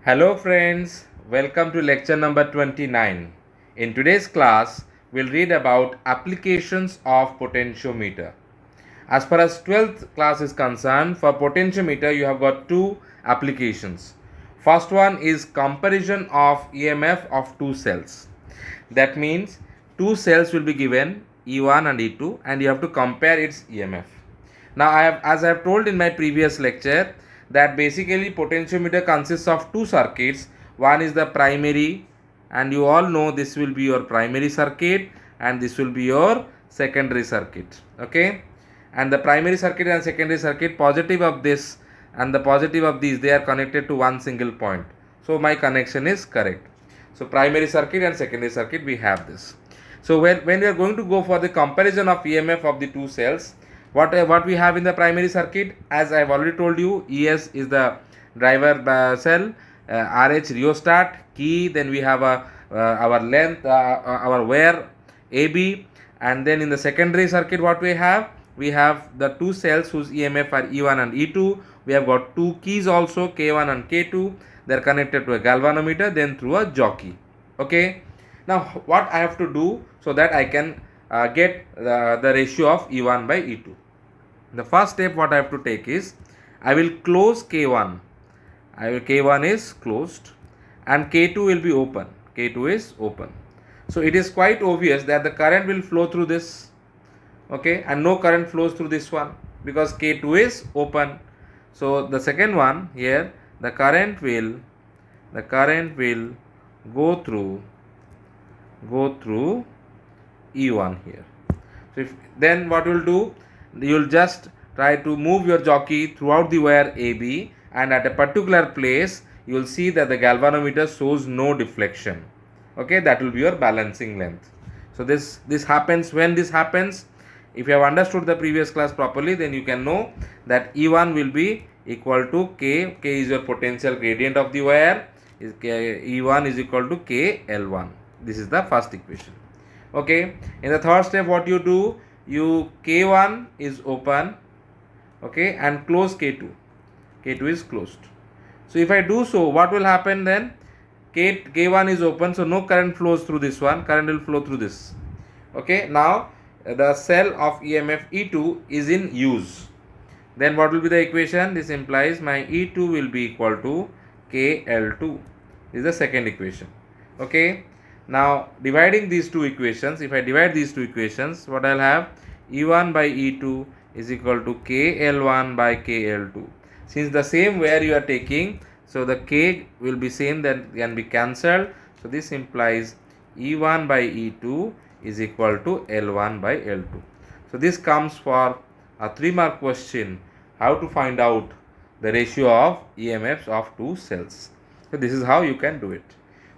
Hello friends, welcome to lecture number 29. In today's class, we'll read about applications of potentiometer. As far as 12th class is concerned, for potentiometer you have got two applications. First one is comparison of EMF of two cells. That means two cells will be given E1 and E2 and you have to compare its EMF. Now as I have told in my previous lecture that basically potentiometer consists of two circuits. One is the primary, and you all know this will be your primary circuit and this will be your secondary circuit. Okay, and the primary circuit and secondary circuit, positive of this and the positive of these, they are connected to one single point. So my connection is correct. So primary circuit and secondary circuit, we have this. So when we are going to go for the comparison of EMF of the two cells, what we have in the primary circuit, as I have already told you, ES is the driver cell, RH rheostat, key, then we have our length, our wire AB, and then in the secondary circuit what we have the two cells whose EMF are E1 and E2. We have got two keys also, K1 and K2. They are connected to a galvanometer, then through a jockey. Okay, now what I have to do so that I can get the ratio of E1 by E2. The first step what I have to take is I will close K1. K1 is closed and K2 will be open. K2 is open. So it is quite obvious that the current will flow through this. Okay, and no current flows through this one because K2 is open. So the second one here, the current will go through E1 here. So then what you will do, you will just try to move your jockey throughout the wire AB, and at a particular place you will see that the galvanometer shows no deflection. Okay, that will be your balancing length. So this happens. When this happens, if you have understood the previous class properly, then you can know that E1 will be equal to K. K is your potential gradient of the wire. E1 is equal to KL1. This is the first equation. Okay, in the third step what you do, you K1 is open, okay, and close K2. K2 is closed. So if I do so, what will happen then? K1 is open, so no current flows through this one, current will flow through this. Okay, now the cell of EMF E2 is in use. Then what will be the equation? This implies my E2 will be equal to KL2. This is the second equation. Okay, now dividing these two equations, if I divide these two equations, what I'll have, E1 by E2 is equal to KL1 by KL2. Since the same where you are taking, so the K will be same, that can be cancelled. So this implies E1 by E2 is equal to L1 by L2. So this comes for a 3-mark question, how to find out the ratio of EMFs of two cells. So this is how you can do it.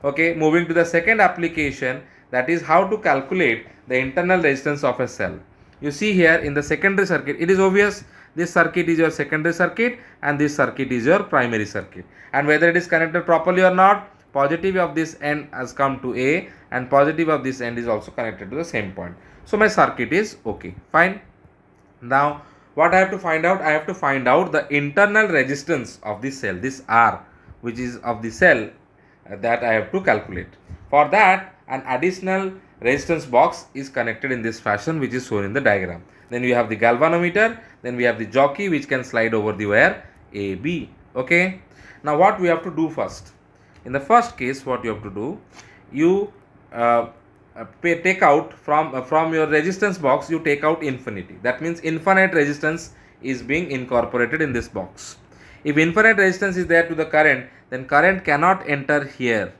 Okay, moving to the second application, that is how to calculate the internal resistance of a cell. You see here in the secondary circuit, it is obvious this circuit is your secondary circuit and this circuit is your primary circuit, and whether it is connected properly or not, positive of this end has come to A and positive of this end is also connected to the same point. So my circuit is okay, fine. Now what I have to find out, I have to find out the internal resistance of the cell, this R which is of the cell, that I have to calculate. For that, an additional resistance box is connected in this fashion, which is shown in the diagram. Then we have the galvanometer, then we have the jockey which can slide over the wire AB. Okay, now what we have to do first, in the first case what you have to do, you take out from your resistance box, you take out infinity. That means infinite resistance is being incorporated in this box. If infinite resistance is there to the current, then current cannot enter here.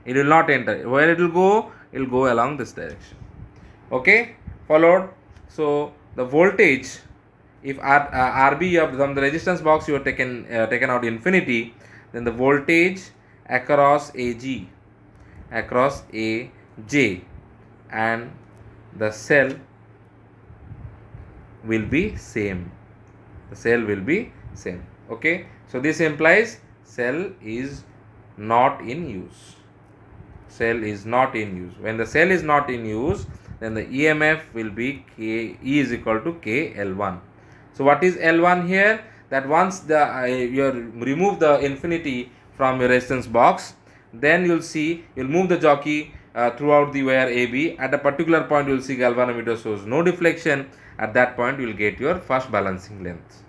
It will not enter. Where it will go? It will go along this direction. Okay, followed. So the voltage, if RB from the resistance box you have taken out infinity, then the voltage across AG, across AJ, and the cell will be same. The cell will be same. Okay, so this implies cell is not in use. Cell is not in use. When the cell is not in use, then the EMF will be E is equal to KL1. So what is L1 here? That once you remove the infinity, from your resistance box. Then you'll see, you'll move the jockey throughout the wire AB. At a particular point, you'll see galvanometer shows no deflection. At that point, you will get your first balancing length.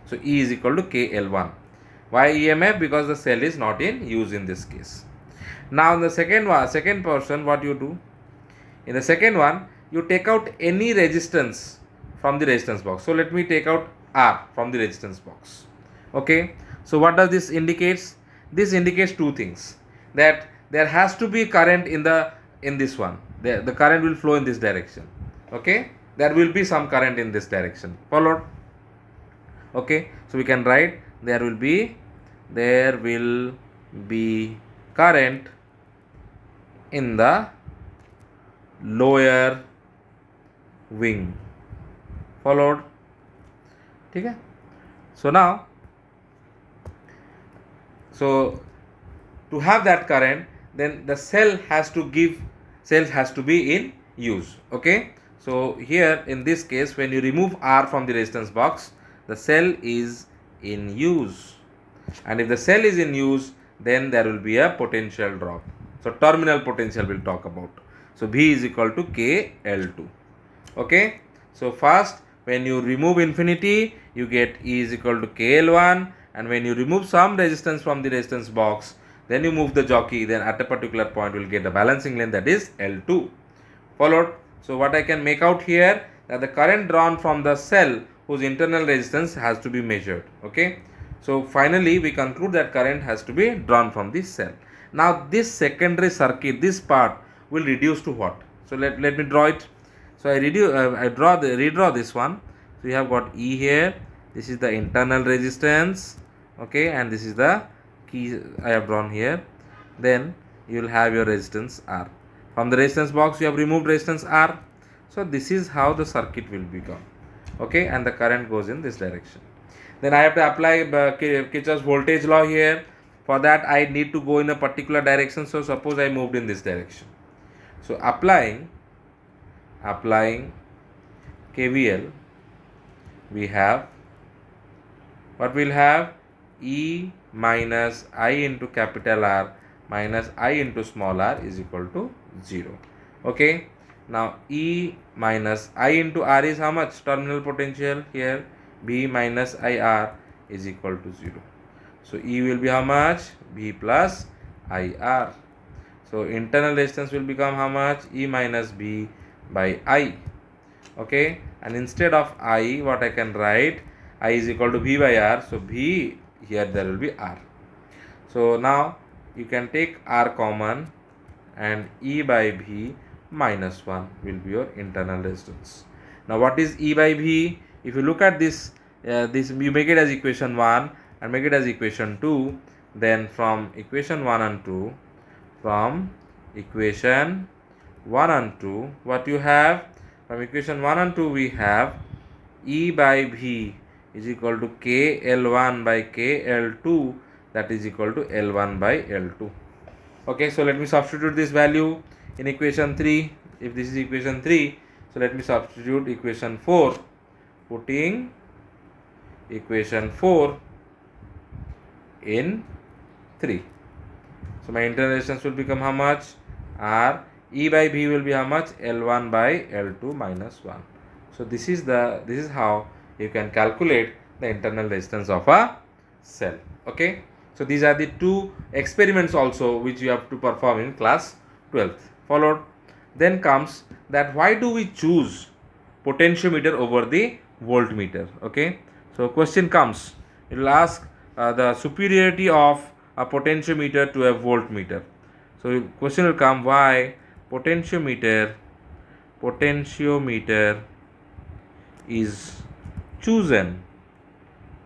So E is equal to KL1. Why EMF? Because the cell is not in use in this case. Now in the second portion, what you do? In the second one, you take out any resistance from the resistance box. So let me take out R from the resistance box. Okay. So what does this indicates? This indicates two things. That there has to be current in this one. The current will flow in this direction. Okay. There will be some current in this direction. Followed? Okay. So we can write there will be current in the lower wing. Followed? Okay. So now, so to have that current, then the cell has to be in use. Okay. So here in this case, when you remove R from the resistance box, the cell is in use, and if the cell is in use, then there will be a potential drop. So terminal potential we'll talk about. So V is equal to KL2. Okay. So first, when you remove infinity, you get E is equal to KL1, and when you remove some resistance from the resistance box, then you move the jockey, then at a particular point you will get the balancing length, that is L2. Followed? So what I can make out here, that the current drawn from the cell whose internal resistance has to be measured. Okay. So finally we conclude that current has to be drawn from this cell. Now this secondary circuit, this part will reduce to what? So let me draw it. So I redraw this one. So you have got E here. This is the internal resistance. Okay, and this is the key I have drawn here. Then you will have your resistance R. From the resistance box you have removed resistance R. So this is how the circuit will become. Okay, and the current goes in this direction. Then I have to apply Kirchhoff's voltage law here. For that I need to go in a particular direction. So suppose I moved in this direction. So applying KVL, we have, what we'll have? E minus I into capital R minus I into small r is equal to 0. Okay. Now E minus I into R is how much? Terminal potential here. B minus IR is equal to 0. So E will be how much? B plus IR. So internal resistance will become how much? E minus B by I. Okay. And instead of I, what I can write? I is equal to V by R. So V, here there will be R. So now you can take R common, and E by V minus 1 will be your internal resistance. Now what is E by V? If you look at this, you make it as equation 1 and make it as equation 2. Then from equation 1 and 2, what you have? From equation 1 and 2 we have E by V is equal to KL1 by KL2, that is equal to L1 by L2. Okay, so let me substitute this value in equation 3. If this is equation 3, so let me substitute equation 4, putting equation 4 in 3. So my internal resistance will become how much? R. E by V will be how much? L1 by L2 minus 1. So this is how you can calculate the internal resistance of a cell. Okay. So these are the two experiments also which you have to perform in class 12th. Followed. Then comes that why do we choose potentiometer over the voltmeter? Okay. So question comes. It will ask the superiority of a potentiometer to a voltmeter. So question will come, why potentiometer is chosen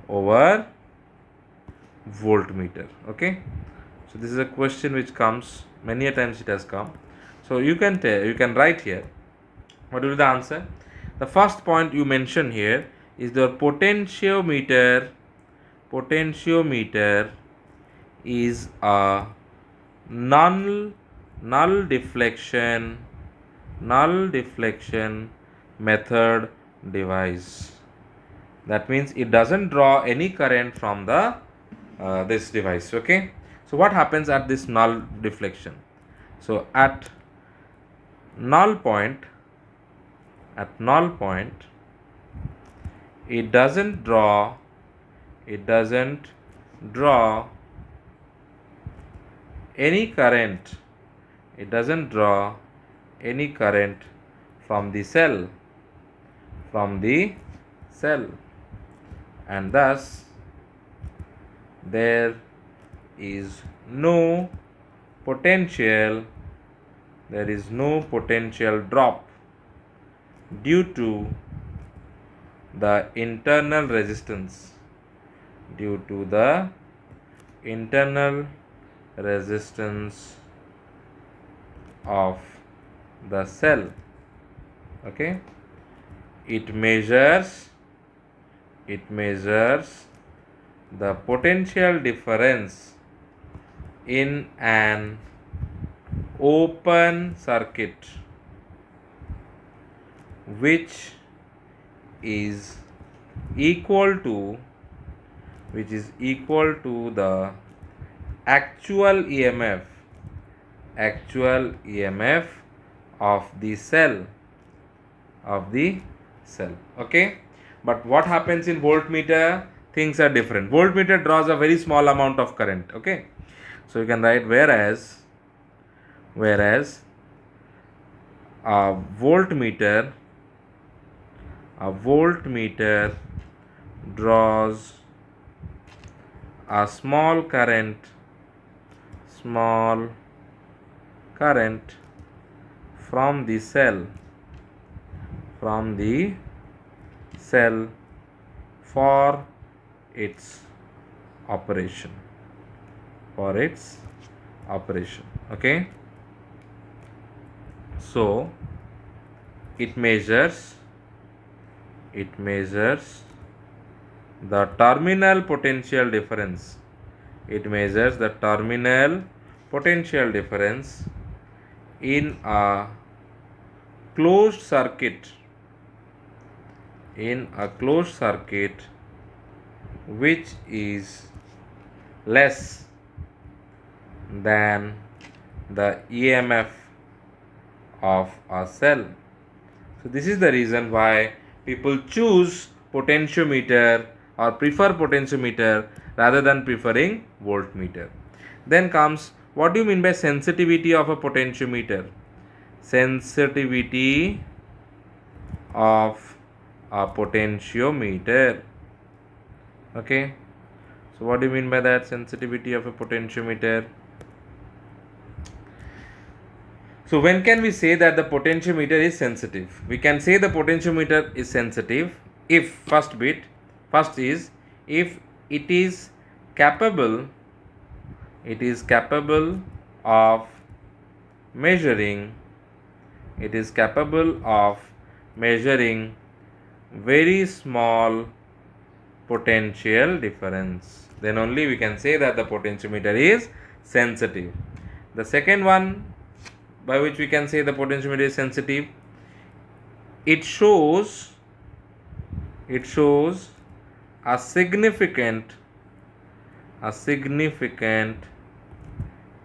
over voltmeter. Okay. So this is a question which comes many a times, it has come. So you can write here what will be the answer. The first point you mention here is the potentiometer is a null deflection method device. That means it doesn't draw any current from the this device. Okay. So what happens at this null deflection? So at null point, it doesn't draw any current. It doesn't draw any current from the cell, and thus there is no potential drop due to the internal resistance of the cell. Okay, it measures the potential difference in an open circuit, which is equal to the actual EMF of the cell. Okay, but what happens in voltmeter? Things are different. Voltmeter draws a very small amount of current. Okay, so you can write whereas a voltmeter draws a small current from the cell for its operation. Okay, so it measures the terminal potential difference. In a closed circuit which is less than the EMF of a cell. So this is the reason why people choose potentiometer or prefer potentiometer rather than preferring voltmeter. Then comes, what do you mean by sensitivity of a potentiometer? Sensitivity of a potentiometer. Okay, so what do you mean by that, sensitivity of a potentiometer? So when can we say that the potentiometer is sensitive? We can say the potentiometer is sensitive if first is if it is capable of measuring very small potential difference. Then only we can say that the potentiometer is sensitive. The second one by which we can say the potentiometer is sensitive, it shows a significant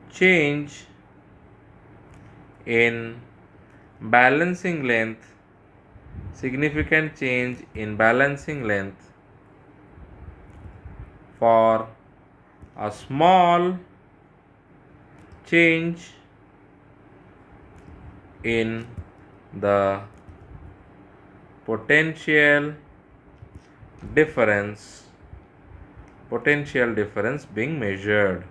change in balancing length for a small change in the potential difference being measured.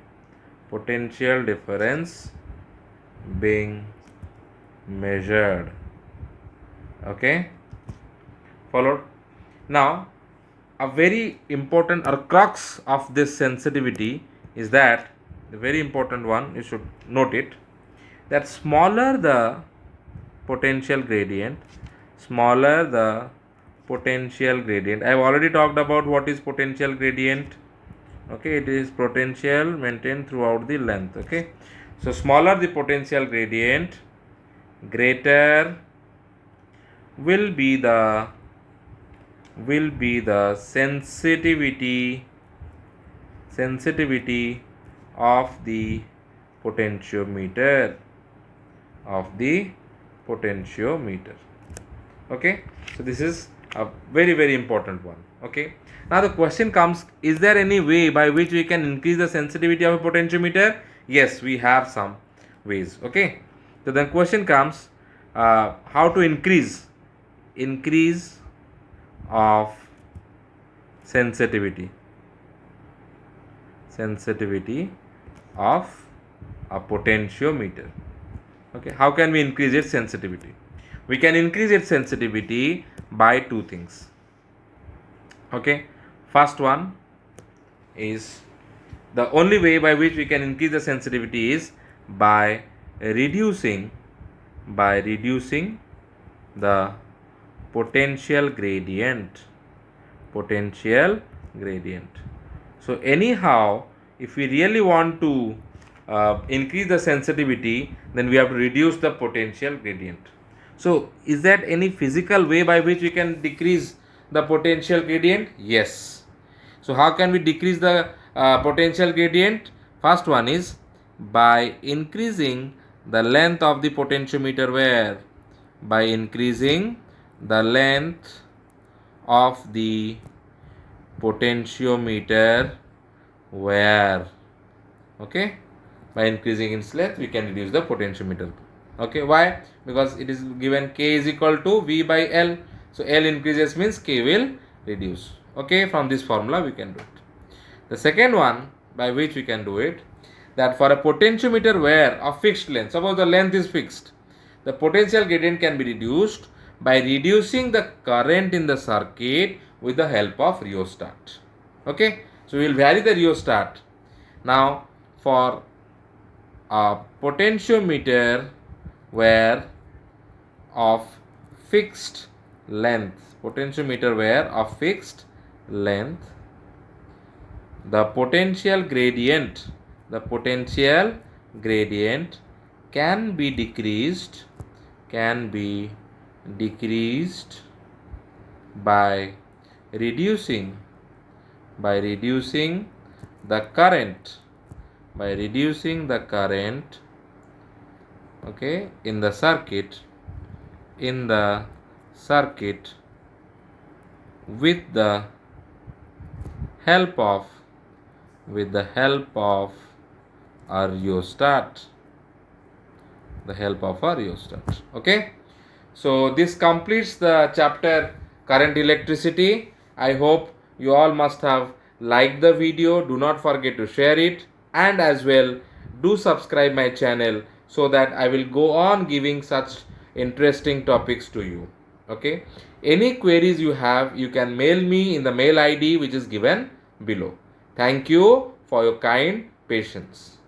Okay, followed. Now a very important or crux of this sensitivity is that, the very important one, you should note it, that smaller the potential gradient, I have already talked about what is potential gradient. Okay, it is potential maintained throughout the length. Okay, so smaller the potential gradient, greater will be the sensitivity of the potentiometer, of the potentiometer. Okay, so this is a very important one. Okay, now the question comes, is there any way by which we can increase the sensitivity of a potentiometer? Yes, we have some ways. Okay, so the question comes, how to increase of sensitivity of a potentiometer. Okay, how can we increase its sensitivity? We can increase its sensitivity by two things. Okay, first one is, the only way by which we can increase the sensitivity is by reducing the potential gradient. So anyhow, if we really want to increase the sensitivity, then we have to reduce the potential gradient. So is that any physical way by which we can decrease the potential gradient? Yes. So how can we decrease the potential gradient? First one is by increasing the length of the potentiometer wire. By increasing the length of the potentiometer wire. Okay, by increasing its length we can reduce the potentiometer. Okay, why? Because it is given K is equal to V by L. So L increases means K will reduce. Okay, from this formula we can do it. The second one by which we can do it, that for a potentiometer wire of fixed length, suppose the length is fixed, the potential gradient can be reduced by reducing the current in the circuit with the help of rheostat. Okay, so we will vary the rheostat. Now for a potentiometer wire of fixed length, potentiometer wire of fixed length, the potential gradient can be decreased by reducing the current okay, in the circuit with the help of a rheostat. Okay, so this completes the chapter current electricity. I hope you all must have liked the video. Do not forget to share it, and as well do subscribe my channel so that I will go on giving such interesting topics to you. Okay, any queries you have, you can mail me in the mail ID which is given below. Thank you for your kind patience.